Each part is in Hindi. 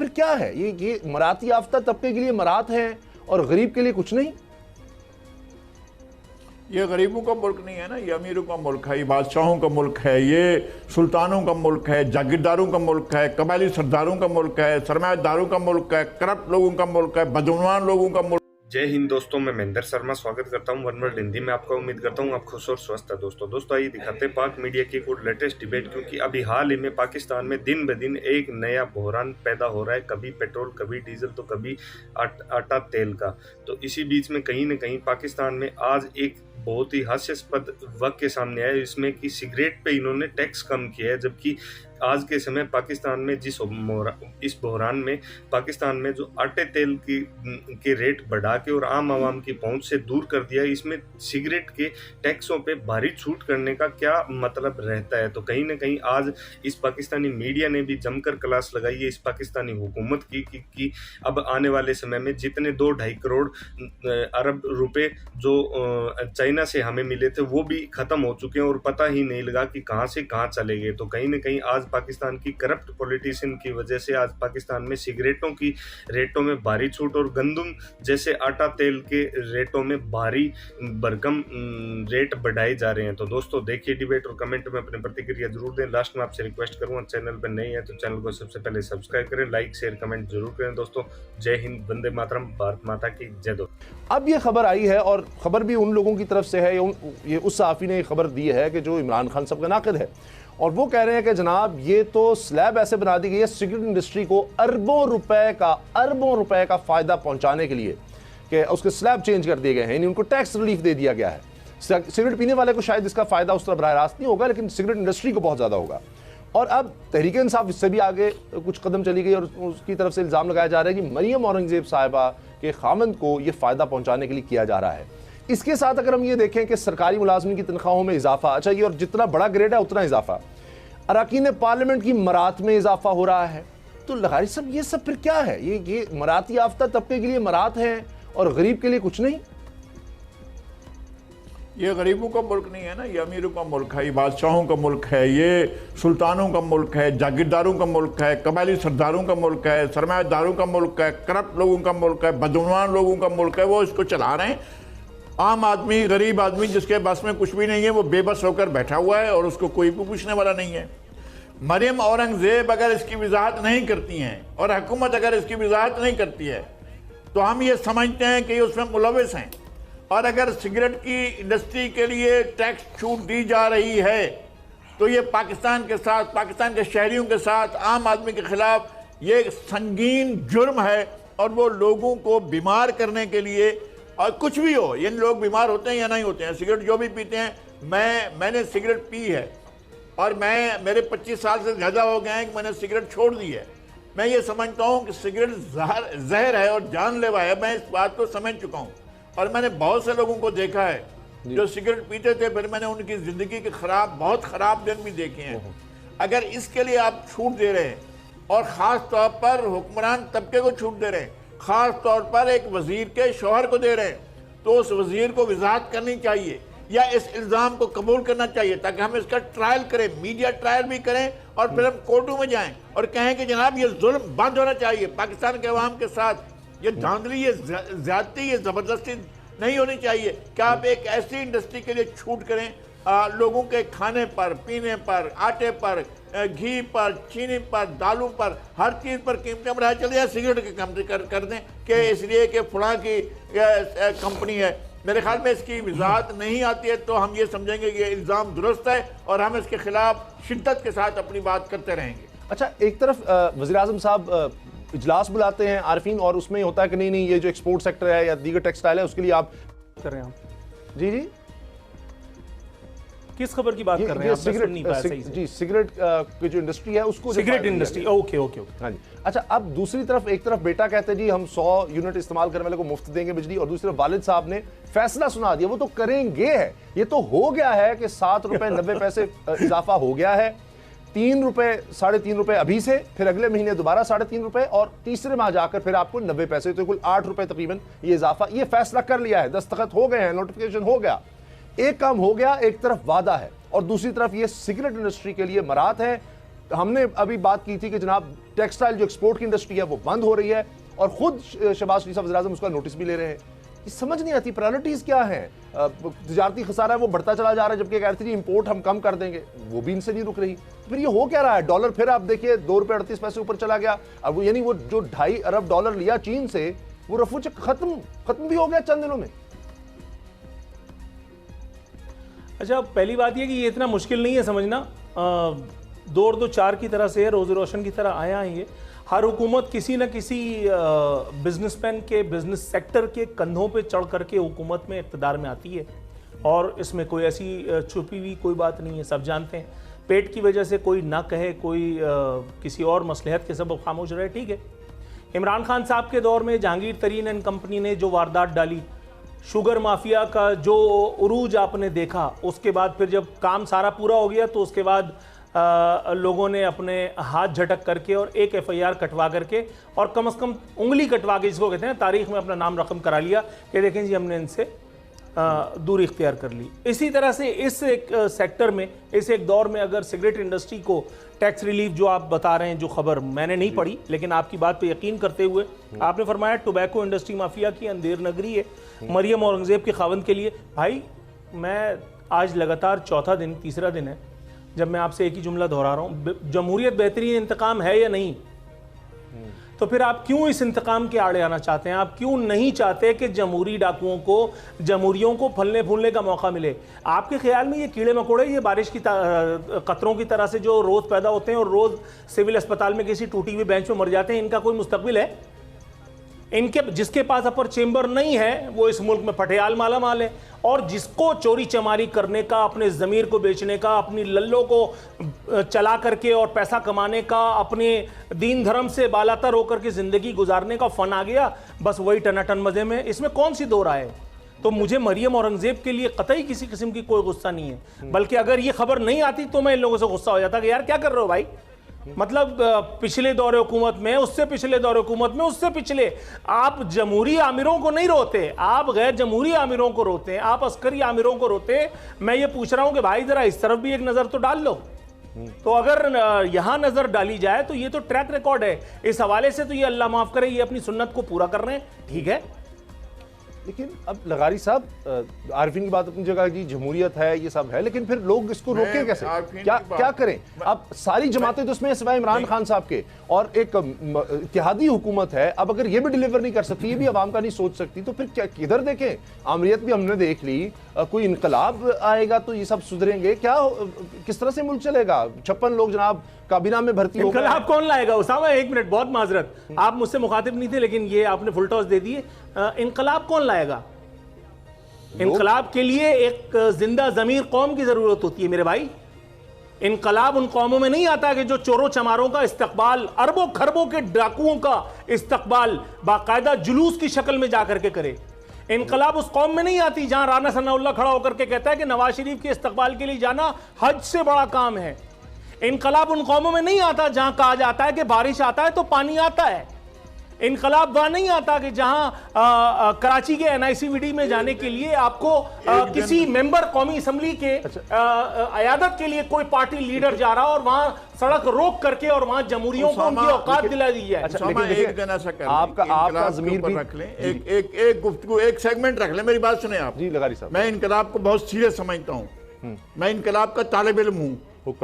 फिर क्या है? ये मराती याफ्ता तबके के लिए मरात है और गरीब के लिए कुछ नहीं। ये गरीबों का मुल्क नहीं है ना, ये अमीरों का मुल्क है, ये बादशाहों का मुल्क है, ये सुल्तानों का मुल्क है, जागीरदारों का मुल्क है, कबायली सरदारों का मुल्क है, सरमायादारों का मुल्क है, करप्ट लोगों का मुल्क है, बदनवान लोगों का मुल्क। जय हिंद दोस्तों, मैं महेंद्र शर्मा स्वागत करता हूं वन वर्ल्ड हिंदी में आपका। उम्मीद करता हूं आप खुश और स्वस्थ है। दोस्तों आइए दिखाते हैं पाक मीडिया की कुछ लेटेस्ट डिबेट, क्योंकि अभी हाल ही में पाकिस्तान में दिन ब दिन एक नया बहरान पैदा हो रहा है, कभी पेट्रोल, कभी डीजल, तो कभी आटा तेल का। तो इसी बीच में कहीं न कहीं पाकिस्तान में आज एक बहुत ही हास्यास्पद वाक्य सामने आया, इसमें कि सिगरेट पे इन्होंने टैक्स कम किया है, जबकि आज के समय पाकिस्तान में इस बहरान में पाकिस्तान में जो आटे तेल के रेट बढ़ा के और आम आवाम की पहुंच से दूर कर दिया, इसमें सिगरेट के टैक्सों पे भारी छूट करने का क्या मतलब रहता है। तो कहीं ना कहीं आज इस पाकिस्तानी मीडिया ने भी जमकर क्लास लगाई है इस पाकिस्तानी हुकूमत की कि अब आने वाले समय में जितने 2-2.5 करोड़ अरब रुपए जो चाइना से हमें मिले थे वो भी खत्म हो चुके हैं और पता ही नहीं लगा कि कहाँ से कहाँ चले गए। तो कहीं ना कहीं आज पाकिस्तान की करप्ट पॉलिटिशियन की वजह से आज पाकिस्तान में सिगरेटों की रेटों में भारी छूट और गंदम जैसे आटा तेल के रेटों में भारी भरकम रेट बढ़ाए जा रहे हैं। तो दोस्तों देखिए डिबेट और कमेंट में अपनी प्रतिक्रिया जरूर दें। लास्ट में आपसे रिक्वेस्ट करूंगा, चैनल पर नहीं है तो चैनल को सबसे पहले सब्सक्राइब करें, लाइक शेयर कमेंट जरूर करें। दोस्तों जय हिंद, वंदे मातरम, भारत माता की जय। दो अब ये खबर आई है और खबर भी उन लोगों की तरफ से है, ये उस सहाफ़ी ने खबर दी है कि जो इमरान खान साहब का नाक़िद है, और वो कह रहे हैं कि जनाब ये तो स्लैब ऐसे बना दी गई है सिगरेट इंडस्ट्री को अरबों रुपए का फ़ायदा पहुंचाने के लिए कि उसके स्लैब चेंज कर दिए गए हैं, यानी उनको टैक्स रिलीफ दे दिया गया है। सिगरेट पीने वाले को शायद इसका फ़ायदा उस तरह बराह रास्त नहीं होगा, लेकिन सिगरेट इंडस्ट्री को बहुत ज़्यादा होगा। और अब तहरीक इंसाफ इससे भी आगे कुछ कदम चली गई और उसकी तरफ से इल्ज़ाम लगाया जा रहा है कि मरियम औरंगज़ेब साहिबा के खामंद को ये फ़ायदा पहुँचाने के लिए किया जा रहा है। इसके साथ अगर हम ये देखें कि सरकारी मुलाजमिन की तनख्वाहों में इजाफा, अच्छा ये और जितना बड़ा ग्रेड है उतना इजाफा, अरकान पार्लियामेंट की मरात में इजाफा हो रहा है, तो लगारी सब ये सब फिर क्या है? ये मराती याफ्ता तबके के लिए मरात है और गरीब के लिए कुछ नहीं। ये गरीबों का मुल्क नहीं है ना, ये अमीरों का मुल्क है, ये बादशाहों का मुल्क है, ये सुल्तानों का मुल्क है, जागीरदारों का मुल्क है, कबायली सरदारों का मुल्क है, सरमायादारों का मुल्क है, करप्ट लोगों का मुल्क है, बदनवान लोगों का मुल्क है। वो इसको चला रहे हैं। आम आदमी, गरीब आदमी जिसके बस में कुछ भी नहीं है, वो बेबस होकर बैठा हुआ है और उसको कोई भी पूछने वाला नहीं है। मरियम औरंगजेब अगर इसकी वजाहत नहीं करती हैं और हुकूमत अगर इसकी वजाहत नहीं करती है तो हम ये समझते हैं कि ये उसमें मुलविस हैं। और अगर सिगरेट की इंडस्ट्री के लिए टैक्स छूट दी जा रही है तो ये पाकिस्तान के साथ, पाकिस्तान के शहरियों के साथ, आम आदमी के खिलाफ ये संगीन जुर्म है। और वो लोगों को बीमार करने के लिए, और कुछ भी हो, ये लोग बीमार होते हैं या नहीं होते हैं, सिगरेट जो भी पीते हैं, मैंने सिगरेट पी है और मेरे 25 साल से ज़्यादा हो गए हैं कि मैंने सिगरेट छोड़ दी है। मैं ये समझता हूँ कि सिगरेट जहर है और जानलेवा है, मैं इस बात को समझ चुका हूँ। और मैंने बहुत से लोगों को देखा है जो सिगरेट पीते थे, फिर मैंने उनकी ज़िंदगी के बहुत ख़राब दिन भी देखे हैं। अगर इसके लिए आप छूट दे रहे हैं और ख़ास तौर पर हुक्मरान तबके को छूट दे रहे हैं, ख़ास तौर पर एक वज़ीर के शौहर को दे रहे हैं, तो उस वज़ीर को वजाहत करनी चाहिए या इस इल्ज़ाम को कबूल करना चाहिए ताकि हम इसका ट्रायल करें, मीडिया ट्रायल भी करें और फिर हम कोर्टों में जाएं और कहें कि जनाब ये जुल्म बंद होना चाहिए। पाकिस्तान के अवाम के साथ ये धांधली, ये ज़्यादती, ये ज़बरदस्ती नहीं होनी चाहिए कि आप एक ऐसी इंडस्ट्री के लिए छूट करें, लोगों के खाने पर, पीने पर, आटे पर, घी पर, चीनी पर, दालों पर, हर चीज़ पर कीमतें बढ़ाई चले जाए, सिगरेट की कीमतें कर दें कि इसलिए कि फलां की कंपनी है। मेरे ख्याल में इसकी वजाहत नहीं आती है तो हम ये समझेंगे कि ये इल्ज़ाम दुरुस्त है और हम इसके खिलाफ शिद्दत के साथ अपनी बात करते रहेंगे। अच्छा, एक तरफ वज़ीर आज़म साहब इजलास बुलाते हैं आरफीन, और उसमें होता है कि नहीं ये जो एक्सपोर्ट सेक्टर है या दीगर टेक्सटाइल है उसके लिए आप कर रहे हैं। जी किस खबर की बात कर रहे हैं? सिगरेट की जो इंडस्ट्री है उसको, सिगरेट इंडस्ट्री, ओके। हाँ जी। अच्छा, अब दूसरी तरफ एक तरफ बेटा कहते हैं जी हम 100 यूनिट इस्तेमाल करने वाले को मुफ्त देंगे बिजली, और दूसरी तरफ वालिद साहब ने फैसला सुना दिया, वो तो करेंगे है, ये तो हो गया है कि 7 रुपए 90 पैसे इजाफा हो गया है, 3 रुपए 3.5 रुपए अभी से, फिर अगले महीने दोबारा 3.5 रुपए, और तीसरे माह जाकर फिर आपको 90 पैसे, तो कुल 8 रुपए तकरीबन ये इजाफा, ये फैसला कर लिया है, दस्तखत हो गए हैं, नोटिफिकेशन हो गया। एक काम हो गया, एक तरफ वादा है और दूसरी तरफ ये सिगरेट इंडस्ट्री के लिए मरात है। हमने अभी बात की थी कि जनाब टेक्सटाइल जो एक्सपोर्ट की इंडस्ट्री है वो बंद हो रही है और खुद शहबाज शरीफ वज़ीर-ए-आज़म उसका नोटिस भी ले रहे हैं। ये समझ नहीं आती प्रायोरिटीज क्या है। तजारती खसारा है वो बढ़ता चला जा रहा है, जबकि कह रही थी इंपोर्ट हम कम कर देंगे, वो भी इनसे नहीं रुक रही। फिर ये हो क्या रहा है? डॉलर फिर आप देखिए ₹2.38 ऊपर चला गया। अब वो यानी वो जो $2.5 अरब लिया चीन से, वो रफू चक खत्म भी हो गया चंद दिनों में। अच्छा, पहली बात यह कि ये इतना मुश्किल नहीं है समझना। 2-4 की तरह से, रोज़ रोशन की तरह आया है ये। हर हुकूमत किसी न किसी बिजनेसमैन के, बिजनेस सेक्टर के कंधों पे चढ़ करके हुकूमत में इक़्तिदार में आती है, और इसमें कोई ऐसी छुपी हुई कोई बात नहीं है, सब जानते हैं। पेट की वजह से कोई ना कहे, कोई किसी और मसलहत के सबब खामोश रहे, ठीक है। इमरान खान साहब के दौर में जहांगीर तरीन एंड कंपनी ने जो वारदात डाली, शुगर माफिया का जो उरूज आपने देखा, उसके बाद फिर जब काम सारा पूरा हो गया तो उसके बाद लोगों ने अपने हाथ झटक करके और एक FIR कटवा करके, और कम से कम उंगली कटवा के, जिसको कहते हैं तारीख में अपना नाम रकम करा लिया कि देखें जी हमने इनसे दूरी इख्तियार कर ली। इसी तरह से इस एक सेक्टर में, इस एक दौर में अगर सिगरेट इंडस्ट्री को टैक्स रिलीफ जो आप बता रहे हैं, जो खबर मैंने नहीं पढ़ी लेकिन आपकी बात पे यकीन करते हुए आपने फरमाया टोबैको इंडस्ट्री माफिया की अंधेर नगरी है, मरियम औरंगजेब के खावंद के लिए। भाई मैं आज लगातार चौथा दिन, तीसरा दिन है जब मैं आपसे एक ही जुमला दोहरा रहा हूँ, जमहूरियत बेहतरीन इंतकाम है या नहीं? तो फिर आप क्यों इस इंतकाम के आड़े आना चाहते हैं? आप क्यों नहीं चाहते कि जमहूरी डाकुओं को, जमहूरियों को फलने फूलने का मौका मिले? आपके ख्याल में ये कीड़े मकोड़े, ये बारिश की कतरों की तरह से जो रोज़ पैदा होते हैं और रोज़ सिविल अस्पताल में किसी टूटी हुई बेंच में मर जाते हैं, इनका कोई मुस्तकबिल है? इनके जिसके पास अपर चेंबर नहीं है वो इस मुल्क में फटेयाल माला माल है, और जिसको चोरी चमारी करने का, अपने ज़मीर को बेचने का, अपनी लल्लों को चला करके और पैसा कमाने का, अपने दीन धर्म से बालातर होकर के ज़िंदगी गुजारने का फ़न आ गया, बस वही टनाटन मज़े में। इसमें कौन सी दो राय है? तो मुझे मरियम औरंगजेब के लिए कतई किसी किस्म की कोई गुस्सा नहीं है, बल्कि अगर ये खबर नहीं आती तो मैं इन लोगों से गुस्सा हो जाता कि यार क्या कर रहे हो भाई। मतलब पिछले दौरे हुकूमत में, उससे पिछले दौरे हुकूमत में, उससे पिछले, आप जमहूरी आमिरों को नहीं रोते, आप गैर जमहूरी आमिरों को रोते हैं, आप अस्करी आमिरों को रोते हैं। मैं ये पूछ रहा हूं कि भाई जरा इस तरफ भी एक नज़र तो डाल लो। तो अगर यहां नज़र डाली जाए तो ये तो ट्रैक रिकॉर्ड है। इस हवाले से तो ये अल्लाह माफ़ करे, ये अपनी सुन्नत को पूरा कर रहे हैं, ठीक है। लेकिन अब लगारी साहब, आरिफीन की बात अपनी जगह जी, जमहूरियत है, ये सब है, लेकिन फिर लोग इसको रोकें कैसे? क्या करें? अब सारी जमातें तो इसमें सिवाय इमरान खान साहब के, और एक इत्तेहादी हुकूमत है, अब अगर ये भी डिलीवर नहीं कर सकती, ये भी आवाम का नहीं सोच सकती, तो फिर क्या, किधर देखें? आमरीत भी हमने देख ली, कोई इनकलाब आएगा तो ये सब सुधरेंगे क्या? किस तरह से मुल्क चलेगा? 56 लोग जनाब काबीना में भर्ती हो गए। इनकलाब कौन लाएगा? उसामा एक मिनट, बहुत माजरत, आप मुझसे मुखातिब नहीं थे लेकिन ये आपने फुल टॉस दे दिए। इनकलाब कौन लाएगा? इनकलाब के लिए एक जिंदा ज़मीर कौम की जरूरत होती है मेरे भाई। इनकलाब उन कौमों में नहीं आता कि जो चोरों चमारों का इस्तकबाल, अरबों खरबों के डाकुओं का इस्तकबाल बाकायदा जुलूस की शक्ल में जाकर के करे। इनकलाब उस कौम में नहीं आती जहां राना सनाउल्लाह खड़ा होकर के कहता है कि नवाज शरीफ के इस्तकबाल के लिए जाना हज से बड़ा काम है। इनकलाब उन कौमों में नहीं आता जहां कहा जाता है कि बारिश आता है तो पानी आता है। इनकलाब वहां नहीं आता कि जहां कराची के NICVD में जाने के लिए आपको किसी मेंबर कौमी असम्बली के अयादत के लिए कोई पार्टी लीडर जा रहा और वहां सड़क रोक करके और वहां जमहूरियों को उनकी औकात दिला दी है। आपका ज़मीर भी रख लें, एक गुफ्तगू, एक सेगमेंट रख लें। मेरी बात सुने आप जी लगारी साहब। मैं इनकलाब को बहुत सीरियस समझता हूं। मैं इनकलाब का तालिब इल्म हूं।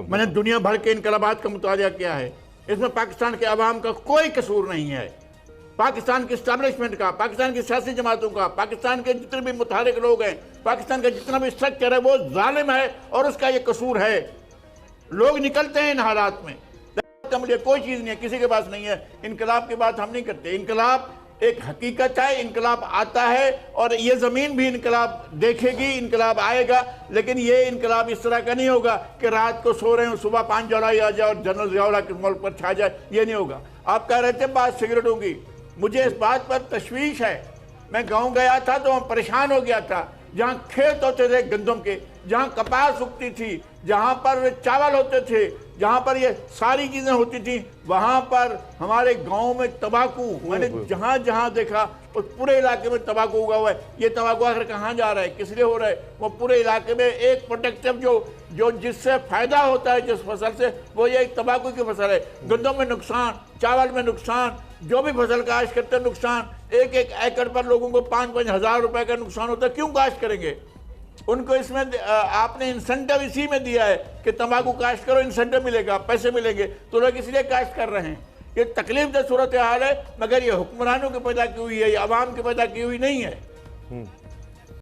मैंने दुनिया भर के इनकलाबात का मुतालिया किया है। इसमें पाकिस्तान के अवाम का कोई कसूर नहीं है। पाकिस्तान की इस्टेब्लिशमेंट का, पाकिस्तान की सियासी जमातों का, पाकिस्तान के जितने भी मुतहरिक लोग हैं, पाकिस्तान का जितना भी स्ट्रक्चर है वो जालिम है और उसका ये कसूर है। लोग निकलते हैं इन हालात में, कोई चीज़ नहीं है, किसी के पास नहीं है। इनकलाब की बात हम नहीं करते। इनकलाब एक हकीकत है, इनकलाब आता है और ये ज़मीन भी इनकलाब देखेगी, इनकलाब आएगा। लेकिन ये इनकलाब इस तरह का नहीं होगा कि रात को सो रहे हो, सुबह 5 जुलाई आ जाए और जनरल ज़ियाउल्लाह के मुल्क पर छा जाए, ये नहीं होगा। आप कह रहे थे बात सिगरेटों की, मुझे इस बात पर तशवीश है। मैं गांव गया था तो मैं परेशान हो गया था। जहाँ खेत होते थे गंदम के, जहाँ कपास उगती थी, जहाँ पर चावल होते थे, जहाँ पर ये सारी चीजें होती थी, वहां पर हमारे गांव में तंबाकू, मैंने जहां जहां देखा उस पूरे इलाके में तंबाकू उगा हुआ है। ये तंबाकू आखिर कहाँ जा रहा है, किस लिए हो रहा है? वो पूरे इलाके में एक प्रोटेक्टिव जो जिससे फायदा होता है जिस फसल से, वो ये एक तंबाकू की फसल है। गंदम में नुकसान, चावल में नुकसान, जो भी फसल काश्त करते हैं नुकसान। एक एक एकड़ पर लोगों को 5-5 हज़ार रुपए का नुकसान होता है। क्यों काश्त करेंगे? उनको इसमें आपने इंसेंटिव इसी में दिया है कि तंबाकू काश्त करो, इंसेंटिव मिलेगा, पैसे मिलेंगे, तो लोग इसलिए काश्त कर रहे हैं। ये तकलीफ दे सूरत हाल है, मगर ये हुक्मरानों की पैदा की हुई है, ये अवाम की पैदा की हुई नहीं है।